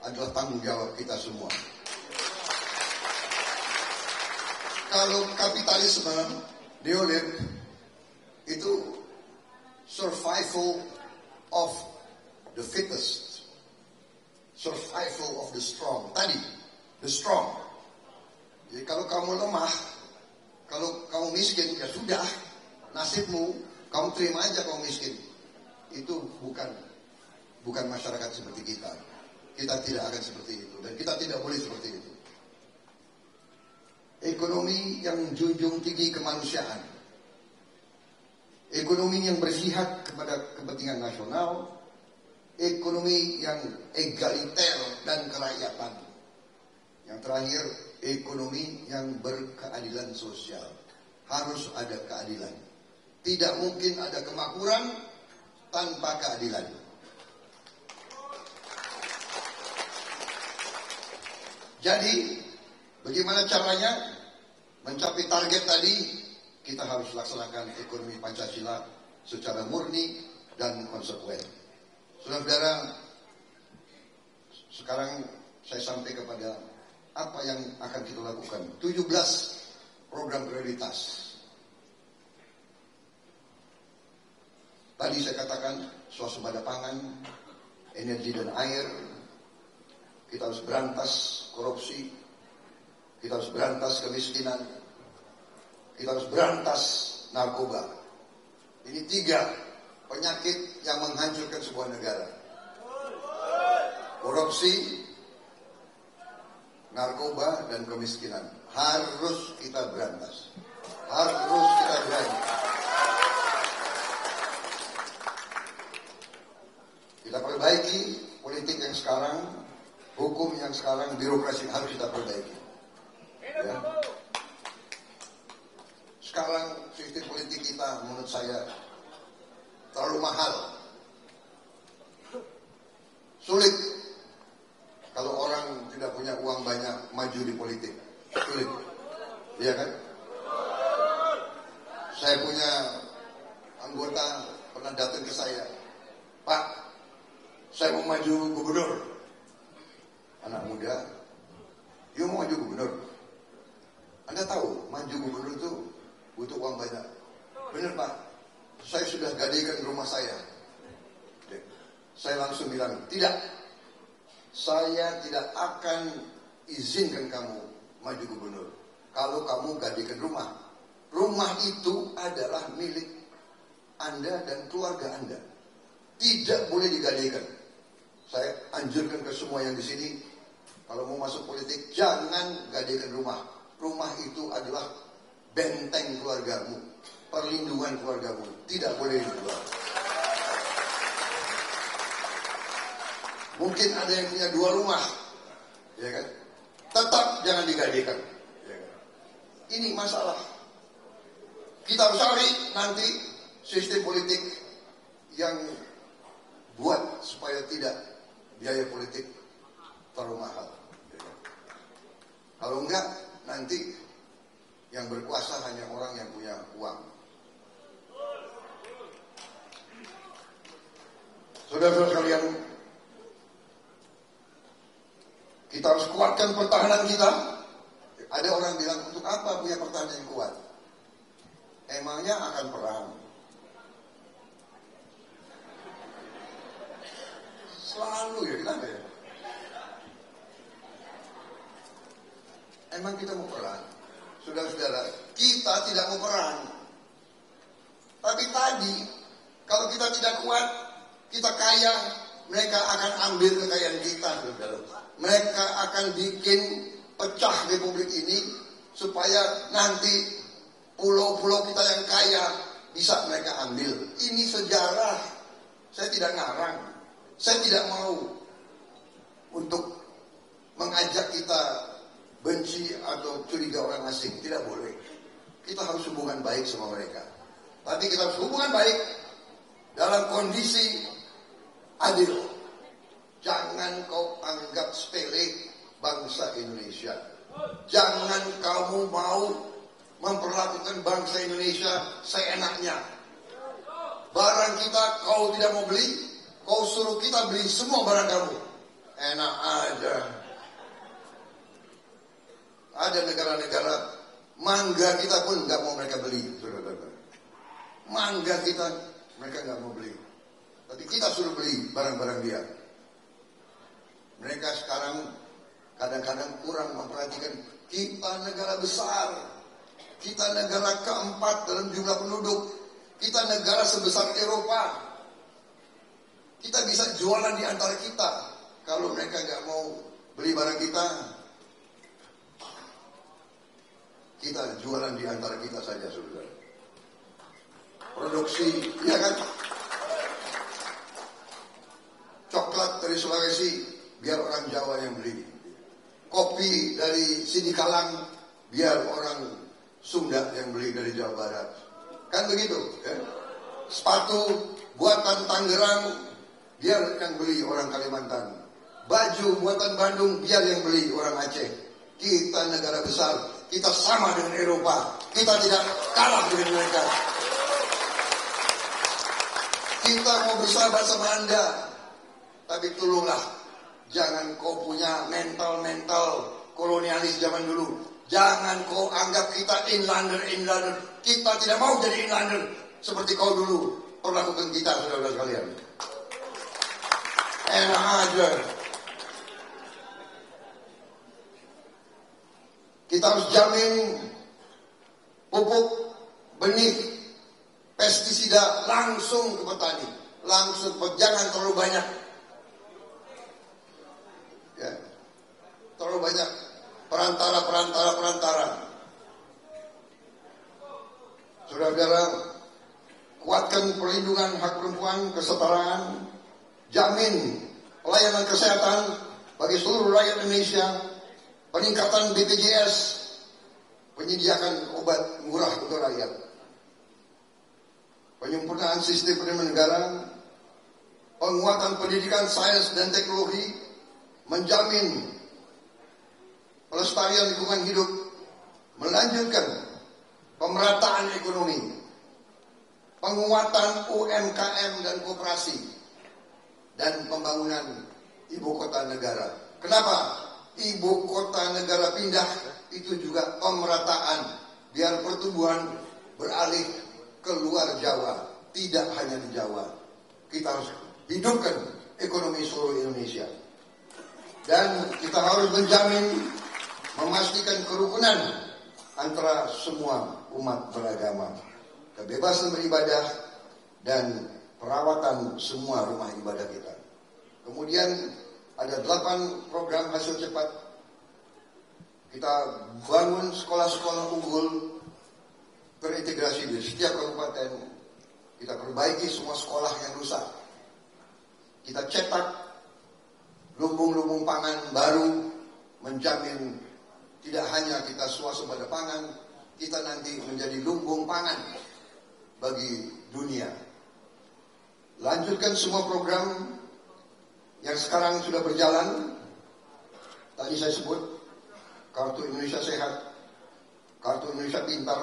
Speaker 2: adalah tanggung jawab kita semua. Kalau kapitalisme neolib itu survival of the fittest, survival of the strong. Tadi, the strong. Jadi kalau kamu lemah, kalau kamu miskin, ya sudah, nasibmu, kamu terima aja kamu miskin. Itu bukan masyarakat seperti kita. Kita tidak akan seperti itu dan kita tidak boleh seperti itu. Ekonomi yang junjung tinggi kemanusiaan, ekonomi yang berpihak kepada kepentingan nasional, ekonomi yang egaliter dan kerakyatan. Yang terakhir, ekonomi yang berkeadilan sosial. Harus ada keadilan. Tidak mungkin ada kemakmuran tanpa keadilan. Jadi, bagaimana caranya mencapai target tadi? Kita harus laksanakan ekonomi Pancasila secara murni dan konsekuen. Saudara-saudara, sekarang saya sampai kepada apa yang akan kita lakukan. 17 program prioritas. Tadi saya katakan swasembada pangan, energi dan air, kita harus berantas korupsi, kita harus berantas kemiskinan, kita harus berantas narkoba. Ini 3 penyakit yang menghancurkan sebuah negara. Korupsi, narkoba, dan kemiskinan. Harus kita berantas. Harus kita berani. Kita perbaiki politik yang sekarang, hukum yang sekarang, birokrasi harus kita perbaiki. Ya. Sekarang sistem politik kita menurut saya terlalu mahal. Sulit kalau orang tidak punya uang banyak maju di politik. Sulit. Iya kan? Saya punya anggota pernah datang ke saya, Pak, saya mau maju gubernur. Anak muda, you mau maju gubernur? Anda tahu, maju gubernur itu butuh uang banyak. Benar Pak, saya sudah gadaikan rumah saya. Saya langsung bilang, tidak. Saya tidak akan izinkan kamu maju gubernur kalau kamu gadaikan rumah. Rumah itu adalah milik Anda dan keluarga Anda. Tidak boleh digadaikan. Saya anjurkan ke semua yang di sini, kalau mau masuk politik, jangan gadaikan rumah. Rumah itu adalah benteng keluargamu, perlindungan keluargamu. Tidak boleh dijual. Mungkin ada yang punya 2 rumah, ya kan? Tetap jangan digadaikan. Ya kan? Ini masalah. Kita harus cari nanti sistem politik yang buat supaya tidak biaya politik terlalu mahal. Ya kan? Kalau enggak, nanti yang berkuasa hanya orang yang punya uang. Saudara-saudara sekalian, kita harus kuatkan pertahanan kita. Ada orang bilang, untuk apa punya pertahanan yang kuat? Emangnya akan perang? Selalu ya, kenapa ya? Emang kita mau perang? Saudara-saudara, kita tidak mau perang. Tapi tadi, kalau kita tidak kuat, kita kaya, mereka akan ambil kekayaan kita, saudara. Mereka akan bikin pecah republik ini supaya nanti pulau-pulau kita yang kaya bisa mereka ambil. Ini sejarah. Saya tidak ngarang. Saya tidak mau untuk mengajak kita benci atau curiga orang asing. Tidak boleh. Kita harus hubungan baik sama mereka. Tapi kita harus hubungan baik dalam kondisi adil. Jangan kau anggap sepele bangsa Indonesia. Jangan kamu mau memperlakukan bangsa Indonesia seenaknya. Barang kita kau tidak mau beli, kau suruh kita beli semua barang kamu. Enak aja. Ada negara-negara mangga kita pun nggak mau mereka beli. Mangga kita mereka nggak mau beli. Tapi kita suruh beli barang-barang dia. Mereka sekarang kadang-kadang kurang memperhatikan kita negara besar. Kita negara keempat dalam jumlah penduduk. Kita negara sebesar Eropa. Kita bisa jualan di antara kita. Kalau mereka nggak mau beli barang kita, kita jualan di antara kita saja, saudara. Produksi, ya kan? Coklat dari Sulawesi, biar orang Jawa yang beli. Kopi dari Sidikalang, biar orang Sunda yang beli dari Jawa Barat. Kan begitu, kan? Sepatu buatan Tangerang, biar yang beli orang Kalimantan. Baju buatan Bandung, biar yang beli orang Aceh. Kita negara besar, kita sama dengan Eropa. Kita tidak kalah dengan mereka. Kita mau bersahabat sama Anda. Tapi tolonglah, jangan kau punya mental-mental kolonialis zaman dulu. Jangan kau anggap kita inlander. Kita tidak mau jadi inlander seperti kau dulu perlakukan kita, saudara sekalian. Enak aja. Kita harus jamin pupuk, benih, pestisida langsung ke petani, langsung, jangan terlalu banyak. Ya, terlalu banyak perantara. Saudara-saudara, kuatkan perlindungan hak perempuan, kesetaraan, jamin pelayanan kesehatan bagi seluruh rakyat Indonesia, peningkatan BPJS, penyediaan obat murah untuk rakyat, penyempurnaan sistem pendidikan negara, penguatan pendidikan sains dan teknologi, menjamin pelestarian lingkungan hidup, melanjutkan pemerataan ekonomi, penguatan UMKM dan koperasi, dan pembangunan ibu kota negara. Kenapa? Ibu kota negara pindah itu juga pemerataan, biar pertumbuhan beralih ke luar Jawa, tidak hanya di Jawa. Kita harus hidupkan ekonomi seluruh Indonesia. Dan kita harus menjamin, memastikan kerukunan antara semua umat beragama, kebebasan beribadah, dan perawatan semua rumah ibadah kita. Kemudian ada 8 program hasil cepat. Kita bangun sekolah-sekolah unggul terintegrasi di setiap kabupaten. Kita perbaiki semua sekolah yang rusak. Kita cetak lumbung-lumbung pangan baru, menjamin tidak hanya kita swasembada pangan, kita nanti menjadi lumbung pangan bagi dunia. Lanjutkan semua program yang sekarang sudah berjalan. Tadi saya sebut Kartu Indonesia Sehat, Kartu Indonesia Pintar,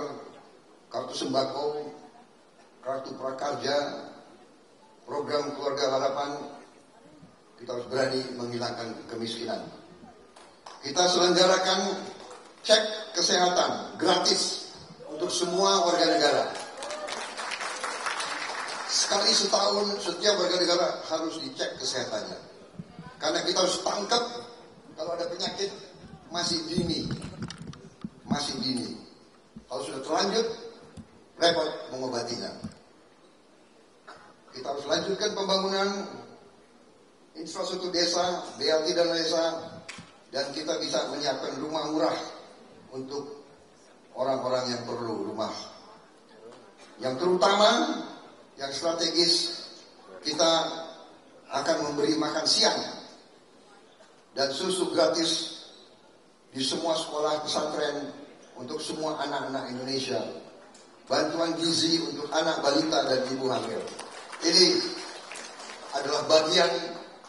Speaker 2: Kartu Sembako, Kartu Prakarja, program Keluarga Harapan. Kita harus berani menghilangkan kemiskinan. Kita selenggarakan cek kesehatan gratis untuk semua warga negara. Sekali setahun setiap warga negara harus dicek kesehatannya. Karena kita harus tangkap kalau ada penyakit masih dini. Kalau sudah terlanjut, repot mengobatinya. Kita harus lanjutkan pembangunan infrastruktur desa, BLT dan desa, dan kita bisa menyiapkan rumah murah untuk orang-orang yang perlu rumah. Yang terutama, yang strategis, kita akan memberi makan siang dan susu gratis di semua sekolah pesantren untuk semua anak-anak Indonesia. Bantuan gizi untuk anak balita dan ibu hamil. Ini adalah bagian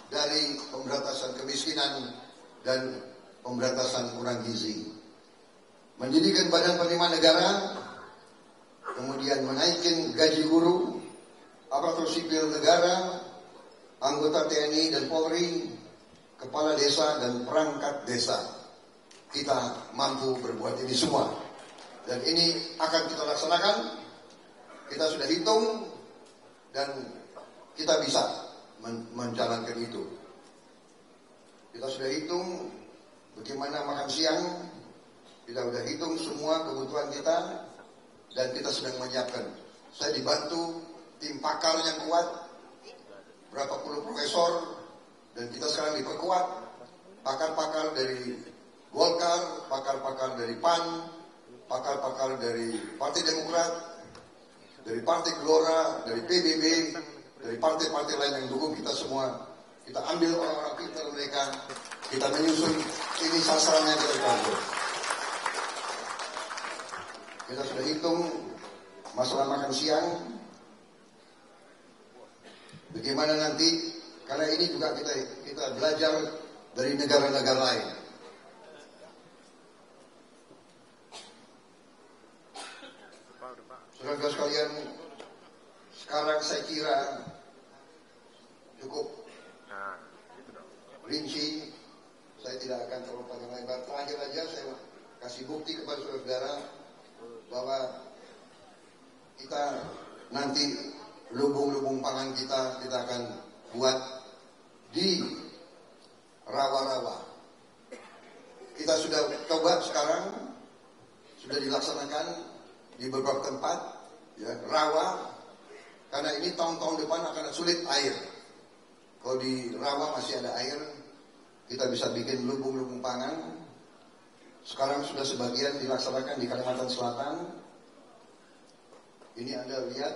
Speaker 2: dari pemberantasan kemiskinan dan pemberantasan kurang gizi. Mendirikan badan penerimaan negara, kemudian menaikkan gaji guru, aparatur sipil negara, anggota TNI dan Polri, kepala desa dan perangkat desa. Kita mampu berbuat ini semua. Dan ini akan kita laksanakan. Kita sudah hitung dan kita bisa menjalankan itu. Kita sudah hitung bagaimana makan siang, kita sudah hitung semua kebutuhan kita, dan kita sedang menyiapkan. Saya dibantu tim pakar yang kuat, berapa puluh profesor, dan kita sekarang diperkuat pakar-pakar dari Golkar, pakar-pakar dari PAN, pakar-pakar dari Partai Demokrat, dari Partai Gelora, dari PBB, dari partai-partai lain yang dukung kita semua. Kita ambil orang-orang pintar mereka, kita menyusun ini sasarannya kita bantu. Kita sudah hitung masalah makan siang, bagaimana nanti, karena ini juga kita belajar dari negara-negara lain. Saudara-saudara sekalian, sekarang saya kira cukup rinci, saya tidak akan terlalu panjang lebar. Terakhir aja saya kasih bukti kepada saudara-saudara bahwa kita nanti lumbung-lumbung pangan kita akan buat di rawa-rawa. Kita sudah coba sekarang sudah dilaksanakan di beberapa tempat, ya, rawa, karena ini tahun-tahun depan akan sulit air. Kalau di rawa masih ada air, kita bisa bikin lumbung-lumbung pangan. Sekarang sudah sebagian dilaksanakan di Kalimantan Selatan. Ini Anda lihat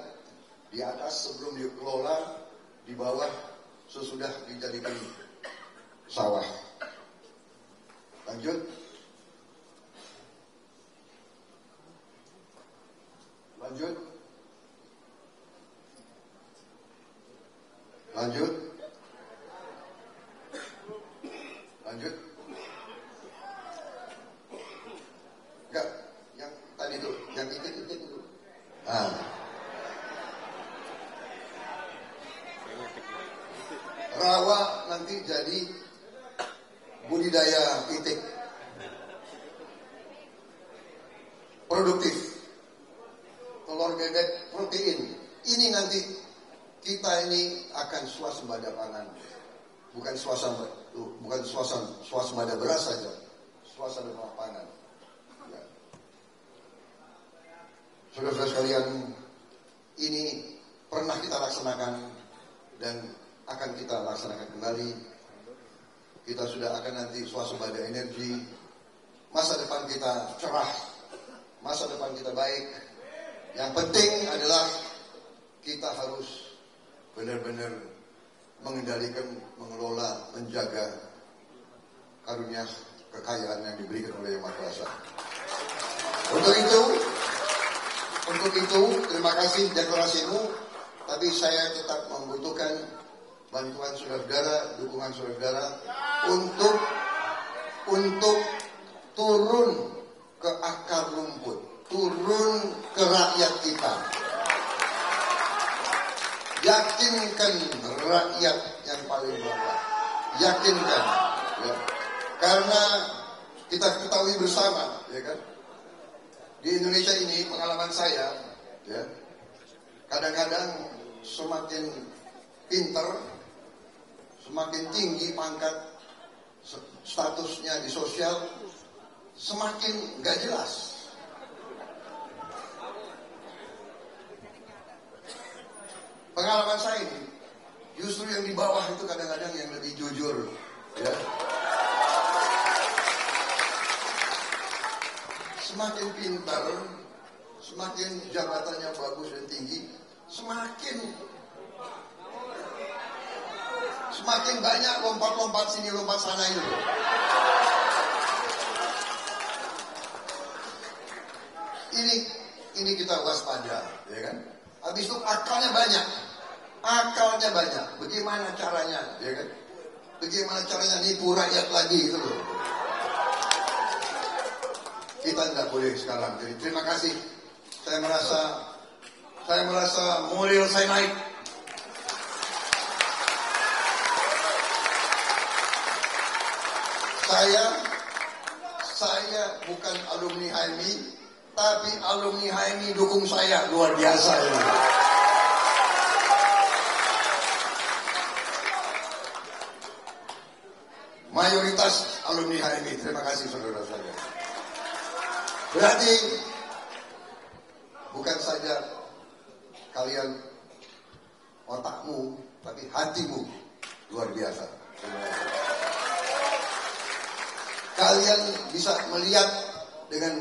Speaker 2: di atas sebelum dikelola, di bawah sesudah dijadikan sawah. Lanjut. Lanjut. Lanjut. Lanjut. Enggak, yang tadi itu, yang titik-titik itu. Nah. Rawa nanti jadi budidaya itik. Produktif. Telur bebek protein. Ini nanti kita ini akan swasembada pangan. Bukan swasembada beras saja. Swasembada pangan. Ya. Saudara-saudara sekalian, ini pernah kita laksanakan dan akan kita laksanakan kembali. Kita sudah akan nanti swasembada energi. Masa depan kita cerah, masa depan kita baik. Yang penting adalah kita harus benar-benar mengendalikan, mengelola, menjaga karunia kekayaan yang diberikan oleh Yang Maha Kuasa. Untuk itu, terima kasih deklarasimu, tapi saya tetap membutuhkan bantuan saudara-saudara, dukungan saudara-saudara untuk turun ke akar rumput, turun ke rakyat kita. Yakinkan rakyat yang paling bawah. Yakinkan, ya. Karena kita ketahui bersama, ya kan? Di Indonesia ini pengalaman saya, ya, kadang-kadang semakin pinter, semakin tinggi pangkat statusnya di sosial, semakin gak jelas. Pengalaman saya ini, justru yang di bawah itu kadang-kadang yang lebih jujur, ya. Semakin pintar, semakin jabatannya bagus dan tinggi, semakin banyak lompat-lompat sini, lompat sana itu. Ini kita waspada, ya kan? Habis itu akalnya banyak. Bagaimana caranya, ya kan? Bagaimana caranya nipu rakyat lagi gitu loh. Kita tidak boleh sekarang. Jadi terima kasih. Saya merasa moral saya naik. Saya bukan alumni HMI, tapi alumni HMI dukung saya, luar biasa ini. Mayoritas alumni HMI, terima kasih saudara-saudara. Berarti bukan saja kalian otakmu, tapi hatimu luar biasa. Kalian bisa melihat dengan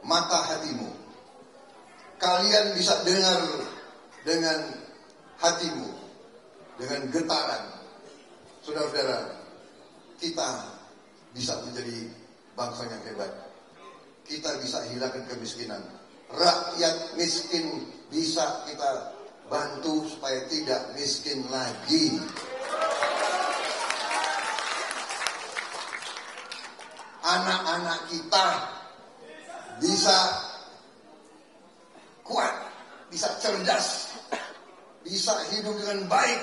Speaker 2: mata hatimu. Kalian bisa dengar dengan hatimu, dengan getaran. Saudara-saudara, kita bisa menjadi bangsa yang hebat. Kita bisa hilangkan kemiskinan. Rakyat miskin bisa kita bantu supaya tidak miskin lagi. Anak-anak kita bisa kuat, bisa cerdas, bisa hidup dengan baik.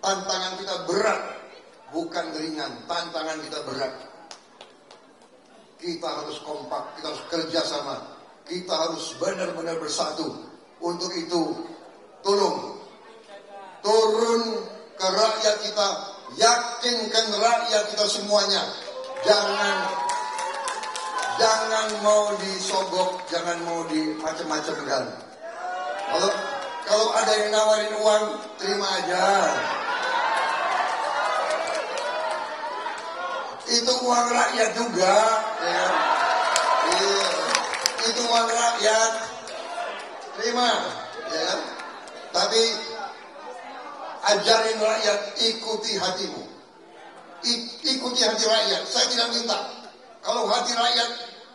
Speaker 2: Tantangan kita berat, bukan ringan. Tantangan kita berat. Kita harus kompak, kita harus kerjasama, kita harus benar-benar bersatu. Untuk itu, tolong turun ke rakyat kita, yakinkan rakyat kita semuanya. Jangan mau disogok, jangan mau di macam-macamkan. Kalau ada yang nawarin uang, terima aja. Itu uang rakyat juga, ya. Iya. Itu uang rakyat, terima, ya kan? Tapi ajarin rakyat, ikuti hatimu, ikuti hati rakyat. Saya tidak minta. Kalau hati rakyat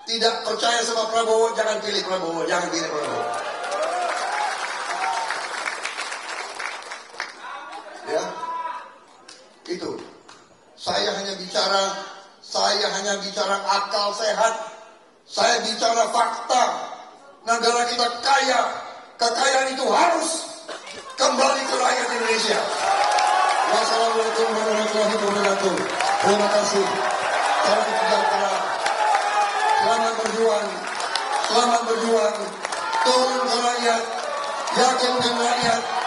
Speaker 2: tidak percaya sama Prabowo, jangan pilih Prabowo, jangan pilih Prabowo. Ya, itu. Saya hanya bicara akal sehat. Saya bicara fakta. Negara kita kaya. Kekayaan itu harus kembali ke rakyat Indonesia. Wassalamualaikum warahmatullahi wabarakatuh. Terima kasih. Salam sejahtera. Selamat berjuang. Selamat berjuang. Turun ke rakyat. Yakinkan rakyat.